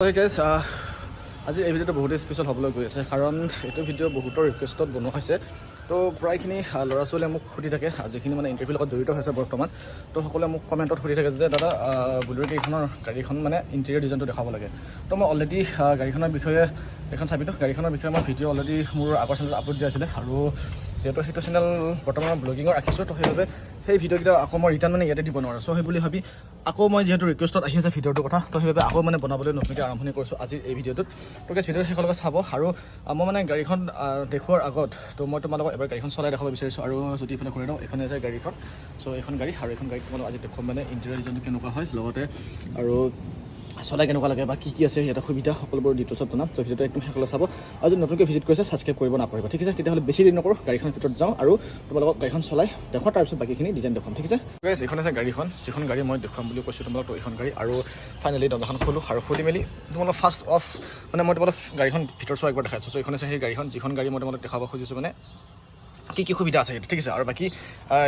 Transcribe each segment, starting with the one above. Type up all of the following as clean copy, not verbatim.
Hey guys, আজি এই ভিডিঅ'টো বহুত স্পেচিয়েল হ'বলৈ গৈ আছে কাৰণ এইটো ভিডিঅ' বহুতৰ ৰিকুৱেষ্টত বনোৱা হৈছে তো প্ৰায়খিনি ল'ৰা ছোৱালীয়ে মোক সুধি থাকে যিখিনি মানে ইণ্টাৰভিউৰ লগত জড়িত হৈছে বৰ্তমান তো সকলোৱে মোক কমেণ্টত সুধি থাকে যে দাদা বুলেৰো এইখনৰ গাড়ীখন মানে ইণ্টেৰিয়ৰ ডিজাইনটো দেখাব লাগে তো মই অলৰেডি গাড়ীখনৰ বিষয়ে এখন চাবিতো গাড়ীখনৰ বিষয়ে মই ভিডিঅ' অলৰেডি মোৰ আগৰ চেনেলত আপলোড দিয়া আছিলে আৰু যিহেতু সেইটো চেনেল বৰ্তমান ব্লগিঙৰ ৰাখিছোঁ তো সেইবাবে সেই ভিডিঅ'কেইটা আকৌ মই ৰিটাৰ্ণ মানে ইয়াতে দিব নোৱাৰোঁ চ' সেই বুলি ভাবি আকৌ মই যিহেতু ৰিকুৱেষ্টত আহি আছে ভিডিঅ'টোৰ কথা তো সেইবাবে আকৌ মানে বনাবলৈ নতুনকৈ আৰম্ভণি কৰিছোঁ আজিৰ এই ভিডিঅ'টোত তো গেছ ভিডিঅ'টো শেষলৈকে চাব আৰু মই মানে গাড়ীখন দেখুৱাৰ আগত তো মই তোমালোকক এবাৰ গাড়ীখন চলাই দেখাব বিচাৰিছোঁ আৰু যদি এইফালে ঘূৰি দিওঁ এইখনে আছে গাড়ীখন চ' এইখন গাড়ী আৰু এইখন গাড়ীত তোমালোক আজি দেখুৱাম মানে ইণ্টেৰিয়ৰ ডিজাইনটো কেনেকুৱা হয় লগতে আৰু চলাই কেনেকুৱা লাগে বা কি আছে ইয়াতে সুবিধা সকলোবোৰ ডিটেইলছত জনাম তো ভিডিঅ'টো একদম শেষলৈ চাব আৰু যদি নতুনকৈ ভিজিট কৰিছে ছাবস্ক্ৰাইব কৰিব নাপাহৰিব ঠিক আছে তেতিয়াহ'লে বেছি দেৰি নকৰোঁ গাড়ীখনৰ ভিতৰত যাওঁ আৰু তোমালোকক গাড়ীখন চলাই দেখুৱাম তাৰপিছত বাকীখিনি ডিজাইন দেখুৱাম ঠিক আছে গাইছ এইখন আছে গাড়ীখন যিখন গাড়ী মই দেখুৱাম বুলি কৈছোঁ তোমালোক তো এইখন গাড়ী আৰু ফাইনেলি দৰ্জাখন খোলোঁ আৰু খুলি মেলি তোমালোক ফাৰ্ষ্ট অফ মানে মই তোমালোক গাড়ীখন ভিতৰ চোৱা একবাৰ দেখাইছোঁ চ' এইখন আছে সেই গাড়ীখন যিখন গাড়ী মই তোমালোক দেখাব খুজিছোঁ মানে কি সুবিধা আছে ঠিক আছে আৰু বাকী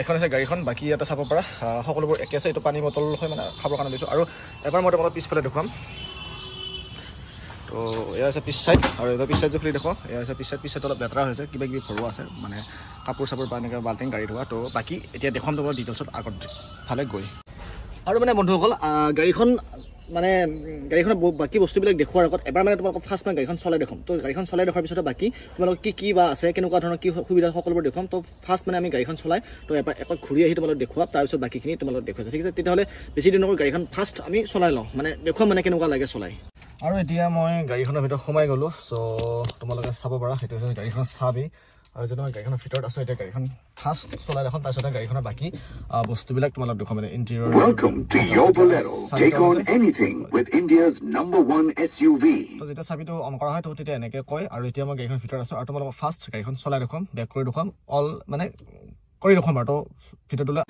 এখন আছে গাড়ীখন বাকী ইয়াতে চাব পৰা সকলোবোৰ একে আছে এইটো পানী বটল হয় মানে খাবৰ কাৰণে লৈছোঁ আৰু এবাৰ মই তোমালোক পিছফালে দেখুৱাম তো এয়া আছে পিছ চাইড আৰু এবাৰ পিছ চাইড খুলি দেখুৱাওঁ এয়া আছে পিছ চাইড অলপ লেতেৰা হৈছে কিবা কিবি ভৰোৱা আছে মানে কাপোৰ চাপোৰ বা এনেকৈ বাল্টিং গাড়ী ধোৱা তো বাকী এতিয়া দেখুৱাম তোমাৰ ডিটেইলছত আগত ফালে গৈ আৰু মানে বন্ধুসকল গাড়ীখনৰ বাকী বস্তুবিলাক দেখুৱাৰ আগত এবাৰ মানে তোমালোকক ফাৰ্ষ্ট মানে গাড়ীখন চলাই দেখুৱাম তো গাড়ীখন চলাই দেখুৱাৰ পিছত বাকী তোমালোকক কি বা আছে কেনেকুৱা ধৰণৰ কি সুবিধা সকলোবোৰ দেখুৱাম তো ফাৰ্ষ্ট মানে আমি গাড়ীখন চলাই তো এপাক ঘূৰি আহি তোমালোক দেখুৱাম তাৰপিছত বাকীখিনি তোমালোক দেখুৱাইছে ঠিক আছে তেতিয়াহ'লে বেছি দিনৰ গাড়ীখন ফাৰ্ষ্ট আমি চলাই লওঁ মানে দেখুৱাম মানে কেনেকুৱা লাগে চলাই আৰু এতিয়া মই গাড়ীখনৰ ভিতৰত সোমাই গ'লোঁ চ' তোমালোকে চাব পাৰা সেইটো হৈছে গাড়ীখনৰ চাবি আৰু যেতিয়া মই গাড়ীখনৰ ভিতৰত আছোঁ এতিয়া গাড়ীখন ফাৰ্ষ্ট চলাই দেখোন তাৰপিছতে গাড়ীখনৰ বাকী বস্তুবিলাক তোমালোক দেখুৱাম মানে ইণ্টেৰিয়ৰ তো যেতিয়া চাবিটো অন কৰা হয় তো তেতিয়া এনেকৈ কয় আৰু এতিয়া মই গাড়ীখনৰ ভিতৰত আছোঁ আৰু তোমালোকক ফাৰ্ষ্ট গাড়ীখন চলাই দেখুৱাম বেক কৰি দেখুৱাম অল মানে কৰি দেখুৱাম আৰু তো ভিতৰটোলৈ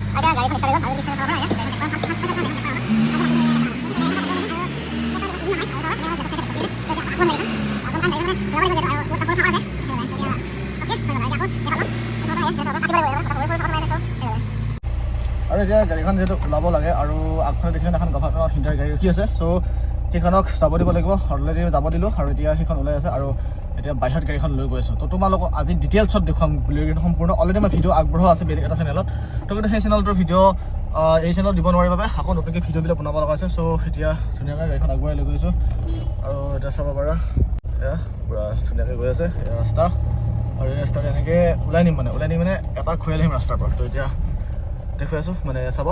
আৰু এতিয়া গাড়ীখন যিহেতু ওলাব লাগে আৰু আগফালে দেখিলে এখন গভৰ্ণমেণ্টৰ হিন্দাৰ গাড়ী ৰখি আছে চ' সেইখনক যাব দিব লাগিব অলৰেডি যাব দিলোঁ আৰু এতিয়া সেইখন ওলাই আছে আৰু এতিয়া বাহিৰত গাড়ীখন লৈ গৈ আছোঁ তো তোমালোকক আজি ডিটেইলছত দেখুৱাম বুলেৰো সম্পূৰ্ণ অলৰেডি মই ভিডিঅ' আগবঢ়োৱা আছে বেলেগ এটা চেনেলত তো কিন্তু সেই চেনেলটোৰ ভিডিঅ' এই চেনেলত দিব নোৱাৰিব বাবে আকৌ নতুনকৈ ভিডিঅ'বিলাক বনাব লগা হৈছে চ' এতিয়া ধুনীয়াকৈ গাড়ীখন আগুৱাই লৈ গৈছোঁ আৰু এতিয়া চাব পাৰা এয়া পূৰা ধুনীয়াকৈ গৈ আছে এয়া ৰাস্তা আৰু এই ৰাস্তাটো এনেকৈ ওলাই নিম মানে এপাক ঘূৰাই আহিম ৰাস্তাৰ পৰা তো এতিয়া দেখুৱাই আছোঁ মানে চাব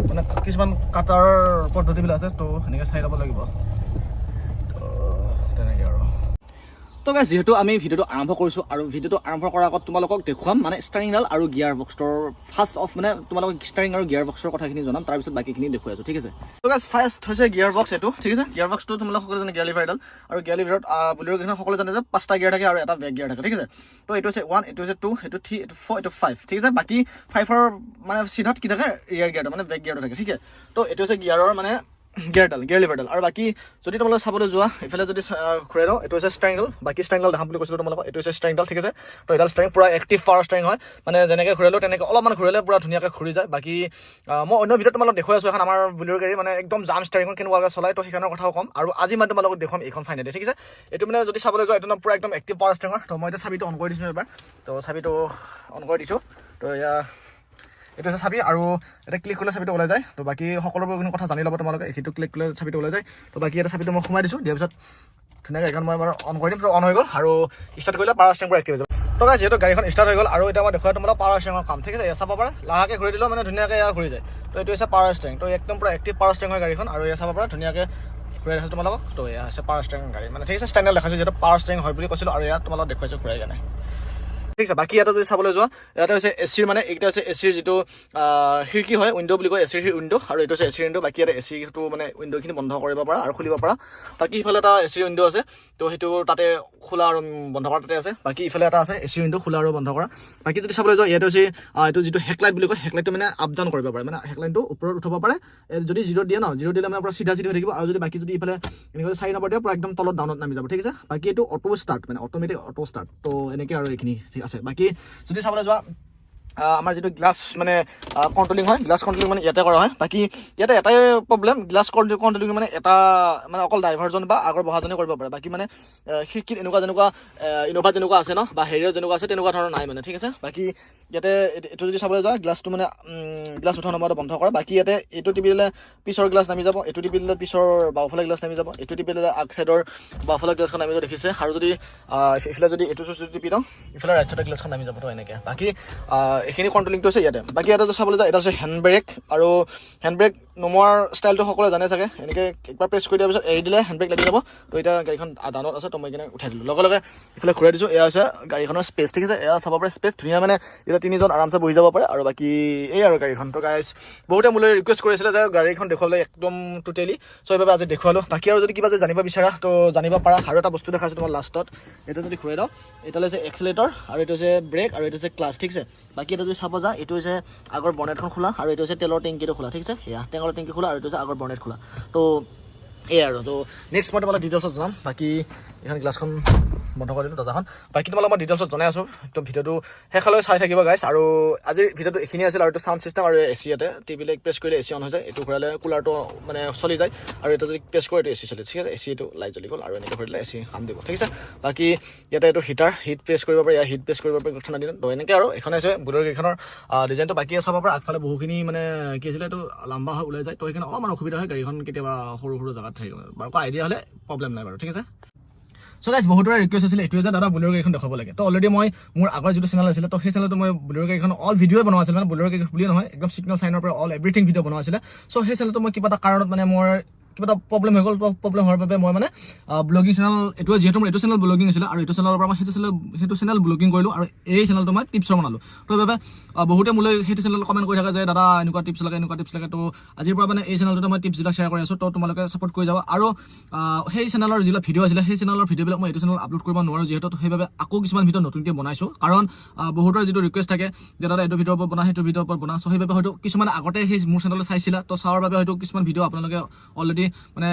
মানে কিছুমান কাটাৰ পদ্ধতিবিলাক আছে তো সেনেকৈ চাই ল'ব লাগিব তো তেনেকৈ আৰু তো গাইছ যিহেতু আমি ভিডিঅ'টো আৰম্ভ কৰিছোঁ আৰু ভিডিঅ'টো আৰম্ভ কৰাৰ আগত তোমালোকক দেখুৱাম মানে ষ্টাৰিংডাল আৰু গিয়াৰ বক্সৰ ফাৰ্ষ্ট অফ মানে তোমালোকক ষ্টাৰিং আৰু গিয়াৰ বক্সৰ কথাখিনি জনাম তাৰপিছত বাকীখিনি দেখুৱাই আছোঁ ঠিক আছে তো গাইছ ফাৰ্ষ্ট হৈছে গিয়াৰ বক্স এইটো ঠিক আছে গিয়াৰ বক্সটো তোমালোক সকলোৱে জানে গিয়াৰ লিভাৰডাল আৰু গিয়াৰ লিভাৰত বুলেৰো গাড়ীখন সকলোৱে জানে যে 5টা গিয়াৰ থাকে আৰু এটা বেক গিয়াৰ থাকে ঠিক আছে তো এইটো হৈছে 1 এইটো হৈছে 2 এইটো 3 এইটো 4 এইটো 5 ঠিক আছে বাকী 5ৰ মানে চিধাত কি থাকে ৰিয়াৰ গিয়াৰটো মানে বেক গিয়াৰটো থাকে ঠিক আছে তো এইটো হৈছে গিয়াৰৰ মানে গিয়াৰ লিভাৰডাল আৰু বাকী যদি তোমালোকে চাবলৈ যোৱা এইফালে যদি ঘূৰাই দিওঁ এইটো হৈছে ষ্টাৰিংডাল বাকী ষ্টাৰিংডাল দেখাম বুলি কৈছিলোঁ তোমালোকক এইটো হৈছে ষ্টাৰিংডাল ঠিক আছে তো এইডাল ষ্টাৰিং পূৰা এক্টিভ পাৱাৰ ষ্টাৰিং হয় মানে যেনেকৈ ঘূৰালেও তেনেকৈ অলপমান ঘূৰালে পূৰা ধুনীয়াকৈ ঘূৰি যায় বাকী মই অন্য ভিডিঅ'ত তোমালোক দেখুৱাই আছোঁ এখন আমাৰ বুলেৰো গাড়ী মানে একদম জাম ষ্টাৰিংখন কেনেকুৱাকৈ চলাই তো সেইখনৰ কথাও ক'ম আৰু আজি মই তোমালোকক দেখুৱাম এইখন ফাইনেলি ঠিক আছে এইটো মানে যদি চাবলৈ যোৱা এইটো পূৰা একদম এক্টিভ পাৱাৰ ষ্টাৰিং হয় তো মই এতিয়া চাবিটো অন কৰি দিছোঁ এবাৰ তো চাবিটো অন কৰি দিছোঁ তো এয়া এইটো হৈছে চাবি আৰু এটা ক্লিক কৰিলে চাবিটো ওলাই যায় তো বাকী সকলোবোৰ কোনো কথা জানি ল'ব তোমালোকে এইটো ক্লিক কৰিলে চাবিটো ওলাই যায় তো বাকী এটা চাবিটো মই সোমাই দিছোঁ দিয়াৰ পিছত ধুনীয়াকৈ এখন মই এবাৰ অন কৰি দিম তো অন হৈ গ'ল আৰু ষ্টাৰ্ট কৰিলে পাৱাৰ ষ্টাৰিং পৰা এক্টিভ হৈ যাব তো গাইছ যিহেতু গাড়ীখন ষ্টাৰ্ট হৈ গ'ল আৰু এতিয়া মই দেখুৱাই তোমালোক পাৱাৰ ষ্টাৰিঙৰ কাম ঠিক আছে এয়া চাব পাৰা লাহেকৈ ঘূৰি দিলেও মানে ধুনীয়াকৈ এয়া ঘূৰি যায় তো এইটো হৈছে পাৱাৰ ষ্টাৰিং তো একদম পূৰা এক্টিভ পাৱাৰ ষ্টাৰিং হয় গাড়ীখন আৰু এয়া চাব পাৰা ধুনীয়াকৈ ঘূৰাই দেখাইছোঁ তোমালোকক তো এয়া হৈছে পাৱাৰ ষ্টাৰিং গাড়ী মানে ঠিক আছে ষ্টাৰিংডাল দেখাইছোঁ যিহেতু পাৱাৰ ষ্টাৰিং হয় বুলি কৈছিলোঁ আৰু ইয়াত তোমালোকক দেখুৱাইছোঁ ঘূৰাই কেনে ঠিক আছে বাকী ইয়াতে যদি চাবলৈ যোৱা ইয়াতে হৈছে এচিৰ মানে এইকেইটা হৈছে এচিৰ যিটো খিৰিকী হয় উইণ্ড' বুলি কয় এচিৰ উইণ্ড' আৰু এইটো হৈছে এচিৰ উইণ্ড' বাকী ইয়াতে এচিটো মানে উইণ্ড'খিনি বন্ধ কৰিব পৰা আৰু খুলিব পৰা বাকী ইফালে এটা এচিৰ উইণ্ড' আছে তো সেইটো তাতে খোলা আৰু বন্ধ কৰা তাতে আছে বাকী ইফালে এটা আছে এচিৰ উইণ্ড' খোলা আৰু বন্ধ কৰা বাকী যদি চাবলৈ যোৱা ইয়াতে হৈছে এইটো যিটো হেডলাইট বুলি কয় হেডলাইটটো মানে আপ ডাউন কৰিব পাৰে মানে হেডলাইটটো ওপৰত উঠাব পাৰে যদি জিৰ' দিয়ে জিৰ' দিলে মানে পূৰা চিধা হৈ থাকিব আৰু যদি বাকী যদি ইফালে এনেকৈ 4 নম্বৰ দিয়ে পূৰা একদম তলত ডাউনত নামি যাব ঠিক আছে বাকী এইটো অটো ষ্টাৰ্ট মানে অট'মেটিক অটো ষ্টাৰ্ট তো এনেকৈ আৰু এইখিনি আছে বাকী যদি চাবলৈ যোৱা আমাৰ যিটো গ্লাছ মানে কণ্ট্ৰলিং হয়, গ্লাছ কণ্ট্ৰলিং মানে ইয়াতে কৰা হয়। বাকী ইয়াতে এটাই প্ৰব্লেম, গ্লাছ কণ্ট্ৰলিং মানে এটা মানে অকল ড্ৰাইভাৰজন বা আগৰ বহাজনে কৰিব পাৰে। বাকী মানে খিৰিকীত এনেকুৱা যেনেকুৱা ইন'ভা যেনেকুৱা আছে ন, বা হেৰিয়ৰ যেনেকুৱা আছে তেনেকুৱা ধৰণৰ নাই মানে, ঠিক আছে। বাকী ইয়াতে এইটো যদি চাবলৈ যোৱা গ্লাছটো মানে গ্লাছ উঠোৱা নমাটো বন্ধ কৰে। বাকী ইয়াতে এইটো টিপি দিলে পিছৰ গ্লাছ নামি যাব, এইটো টিপি দিলে পিছৰ বাওঁফালে গ্লাছ নামি যাব, এইটো টিপি দিলে আগ চাইডৰ বাওঁফালে গ্লাছখন নামি যাব, দেখিছে। আৰু যদি ইফালে যদি এইটো চুইচ টিপি দিওঁ ইফালে ৰাইট চাইডৰ গ্লাছখন নামি যাব, তো এনেকৈ। বাকী এইখিনি কণ্ট্ৰলিংটো আছে ইয়াতে। বাকী ইয়াতে যে চাবলৈ যায়, এটা আছে হেণ্ড ব্ৰেক, আৰু হেণ্ড ব্ৰেক নমোৱাৰ ষ্টাইলটো সকলোৱে জানে চাগে। এনেকৈ একবাৰ প্ৰেছ কৰি দিয়াৰ পিছত এৰি দিলে হেণ্ড ব্ৰেক লাগি যাব। তো এতিয়া গাড়ীখন ডাউনত আছে, তো মই কিনে উঠাই দিলোঁ, লগে লগে ইফালে ঘূৰাই দিছোঁ। এয়া হৈছে গাড়ীখনৰ স্পেচ, ঠিক আছে। এয়া চাব পাৰে স্পেচ ধুনীয়া, মানে এতিয়া 3জন আৰামছে বহি যাব পাৰে। আৰু বাকী এই আৰু গাড়ীখন। তো গাইজ বহুতে মোলৈ ৰিকুৱেষ্ট কৰিছিলে যে গাড়ীখন দেখুৱালে একদম টোটেলি, চ' সেইবাবে আজি দেখুৱালোঁ। বাকী আৰু যদি কিবা যে জানিব বিচাৰা তো জানিব পাৰা। আৰু এটা বস্তু দেখাইছোঁ তোমাৰ লাষ্টত, এইটো যদি ঘূৰাই দিওঁ, এইটো হৈছে এক্সিলেটৰ, আৰু এইটো হৈছে ব্ৰেক, আৰু এইটো হৈছে ক্লাছ, ঠিক আছে। বাকী এটা যদি চাব যা, এইটো হৈছে আগৰ বনেটখন খোলা, আৰু এইটো হৈছে তেলৰ টেংকিটো খোলা, ঠিক আছে। সেয়া তেলৰ টেংকি খোলা, আৰু এইটো হৈছে আগৰ বনেট খোলা। তো এই আৰু তো নেক্সট মই তোমালোক ডিটেইলছত জনাম। বাকী এইখন গ্লাছখন বন্ধ কৰি দিলোঁ, দৰ্জাখন। বাকী তোমালোক মই ডিটেইলছত জনাই আছোঁ, তো ভিডিঅ'টো শেষলৈ চাই থাকিব গাইছ। আৰু আজিৰ ভিডিঅ'টো এইখিনি আছিল। আৰু এইটো চাউণ্ড চিষ্টেম আৰু এ চি, ইয়াতে টিভিলৈ প্ৰেছ কৰিলে এ চি অন হৈ যায়, এইটো ঘূৰালে কুলাৰটো মানে চলি যায়, আৰু এটা যদি প্ৰেছ কৰে এইটো এ চি চলি, ঠিক আছে। এ চি এইটো লাইট জ্বলি গ'ল, আৰু এনেকৈ ঘূৰিলে এ চি কাম দিব, ঠিক আছে। বাকী ইয়াতে এইটো হিটাৰ, হিট প্ৰেছ কৰিব পাৰে, ইয়াৰ হিট প্ৰেছ কৰিব পাৰে ঠাণ্ডা দিনত। তো এনেকৈ আৰু এইখন আছে বুলেৰ কেইখনৰ ডিজাইনটো। বাকী চাব পাৰে আগফালে বহুখিনি মানে কি আছিলে, এইটো লম্বা হৈ ওলাই যায়, তো সেইকাৰণে অলপমান অসুবিধা হয়, গাড়ীখন কেতিয়াবা সৰু সৰু জেগাত থাকিব বাৰু। আইডিয়া হ'লে প্ৰব্লেম নাই বাৰু, ঠিক আছে। চ' গাইজ বহুতৰে ৰিকুৱেষ্ট আছিলে এইটোৱে যে দাদা বুলেৰ গাড়ীখন দেখাব লাগে। তো অলৰেডি মই মোৰ আগৰ যিটো চেনেল আছিলে, তো সেই চেনেলটো মই বুলেৰ গাড়ীখন অল ভিডিঅ'ই বনোৱা আছিলে, মানে বুলেৰ গাড়ী বুলিয়ে নহয়, একদম ছিগনেল চাইনৰ পৰা অল এভৰিথিং ভিডিঅ' বনোৱা আছিলে। চ' সেই চেনেলটো মই কিবা এটা কাৰণত মানে মোৰ কিবা এটা প্ৰব্লেম হৈ গ'ল। প্ৰব্লেম হোৱাৰ বাবে মই মানে ব্লগিং চেনেল এইটোৱে, যিহেতু মোৰ এইটো চেনেল ব্লগিং আছিলে, আৰু এইটো চেনেলৰ পৰা মই সেইটো চেনেল ব্লগিং কৰিলোঁ, আৰু এই চেনেলটো মই টিপছৰ বনালোঁ। তো সেইবাবে বহুতে মোলৈ সেইটো চেনেলত কমেণ্ট কৰি থাকে যে দাদা এনেকুৱা টিপছ লাগে, এনেকুৱা টিপছ লাগে। তো আজিৰ পৰা মানে এই চেনেলটোতে মই টিপছবিলাক শ্বেয়াৰ কৰি আছোঁ, তো তোমালোকে ছাপোৰ্ট কৰি যাব। আৰু সেই চেনেলৰ যিবিলাক ভিডিঅ' আছিলে, সেই চেনেলৰ ভিডিঅ'বিলাক মই এইটো চেনেল আপলোড কৰিব নোৱাৰোঁ, যিহেতু সেইবাবে আকৌ কিছুমান ভিডিঅ' নতুনকৈ বনাইছোঁ। কাৰণ বহুতৰ যিটো ৰিকুৱেষ্ট থাকে যে দাদা এইটো ভিডিঅ'ৰ ওপৰত বনা, সেইটো ভিডিঅ'ৰ ওপৰত বনা। চ' সেইবাবে হয়তো কিছুমানে আগতে সেই মোৰ চেনেলত চাইছিলা, তো চাৱাৰ বাবে হয়তো কিছুমান ভিডিঅ' আপোনালোকে অলৰেডি মানে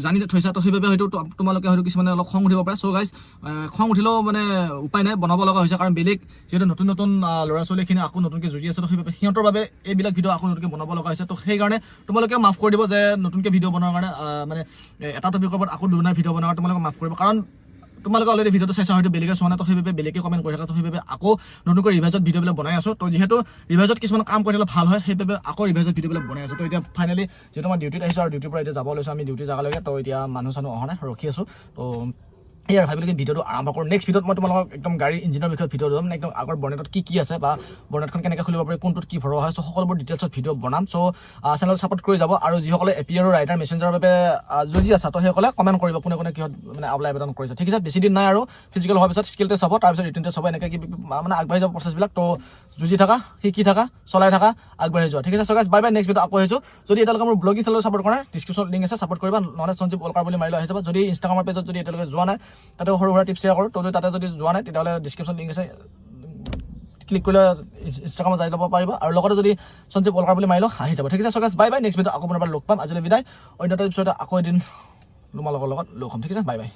জানি থৈছা। তো সেইবাবে হয়তো তোমালোকে হয়তো কিছুমানে অলপ খং উঠিব পাৰে। চ' গাইজ খং উঠিলেও মানে উপায় নাই, বনাব লগা হৈছে, কাৰণ বেলেগ যিহেতু নতুন নতুন ল'ৰা ছোৱালীখিনি আকৌ নতুনকৈ জুৰি আছে, তো সেইবাবে সিহঁতৰ বাবে এইবিলাক ভিডিঅ' আকৌ নতুনকৈ বনাব লগা হৈছে। তো সেইকাৰণে তোমালোকে মাফ কৰি দিব যে নতুনকৈ ভিডিঅ' বনোৱাৰ কাৰণে মানে এটা টপিকৰ ওপৰত আকৌ দুবাৰ ভিডিঅ' বনোৱাৰ তোমালোকে মাফ কৰিব, কাৰণ তোমালোকে অলৰেডি ভিডিঅ'টো চাইছা, হয়তো বেলেগে চোৱা নাই। তো সেইবাবে বেলেগে কমেণ্ট কৰি থাকে, তো সেইবাবে আকৌ নতুনকৈ ৰিভাইজত ভিডিঅ'বিলাক বনাই আছোঁ। তো যিহেতু ৰিভাইজত কিছুমান কাম কৰিলে ভাল হয়, সেইবাবে আকৌ ৰিভাইজত ভিডিঅ'বিলাক বনাই আছোঁ। তো এতিয়া ফাইনেলি যিহেতু মই ডিউটিত আহিছোঁ, আৰু ডিউটিৰ পৰা এতিয়া যাব লৈছোঁ আমি ডিউটি জেগালৈকে। তো এতিয়া মানুহ চানুহ অহা নাই, ৰখি আছোঁ। তো এই আৰু ভাবিলোঁ ভিডিঅ'টো আৰম্ভ কৰোঁ। নেক্সট ভিডিঅ'ত মই তোমালোকক একদম গাড়ীৰ ইঞ্জিনৰ বিষয়ে ভিডিঅ' দিম, একদম আগৰ বনেটত কি আছে, বা বনেটখন কেনেকৈ খুলিব পাৰি, কোনটোত কি ভৰোৱা হয়, চ' সকলোবোৰ ডিটেইলছত ভিডিঅ' বনাম। চ' চেনেলত ছাপোৰ্ট কৰি যাব। আৰু যিসকলে এপি আৰু ৰাইডাৰ মেছেঞ্জাৰৰ বাবে যদি আছে, তো সেইসকলে কমেণ্ট কৰিব কোনে কোনে কিহত মানে এপ্লাই আবেদন কৰিছে, ঠিক আছে। বেছি দিন নাই আৰু ফিজিকেল হোৱাৰ পিছত স্কিল টেষ্ট হ'ব, তাৰপিছত ৰিটেন টেষ্ট হ'ব, এনেকৈ কি মানে আগবাঢ়ি যাব প্ৰচেছবিলাক। তো যুঁজি থাকা, শিকি থাকা, চলাই থাকা, আগবাঢ়ি যোৱা, ঠিক আছে। চ' guys bye bye, next video' আকৌ আহিছোঁ। যদি এতিয়ালৈকে মোৰ ব্লগিং চেনেলত ছাপোৰ্ট কৰা, ডিছক্ৰিপশ্যনত লিংক আছে, ছাপোৰ্ট কৰিবা, নহ'লে সঞ্জীৱ অলকাৰ বুলি মাৰিলে আহি যাব। যদি ইনষ্টাগ্ৰামৰ পেজত যদি এতিয়ালৈকে যোৱা নাই, তাতে সৰু সুৰা টিপছ শ্বেয়াৰ কৰোঁ। তো তাতে যদি যোৱা নাই, তেতিয়াহ'লে ডিছক্ৰিপশ্যন লিংক আছে, ক্লিক কৰিলে ইনষ্টাগ্ৰামত যাই ল'ব পাৰিবা। আৰু লগতে যদি সঞ্জীৱ অলকাৰ বুলি মাৰিলেও আহি যাব, ঠিক আছে। চ' guys bye bye, next video' আকৌ পুনৰবাৰ লগ পাম। আজিলৈ বিদায়, অন্য এটা এপিছ'ডত আকৌ এদিন তোমালোকৰ লগত লগ হ'ম, ঠিক আছে। Bye bye.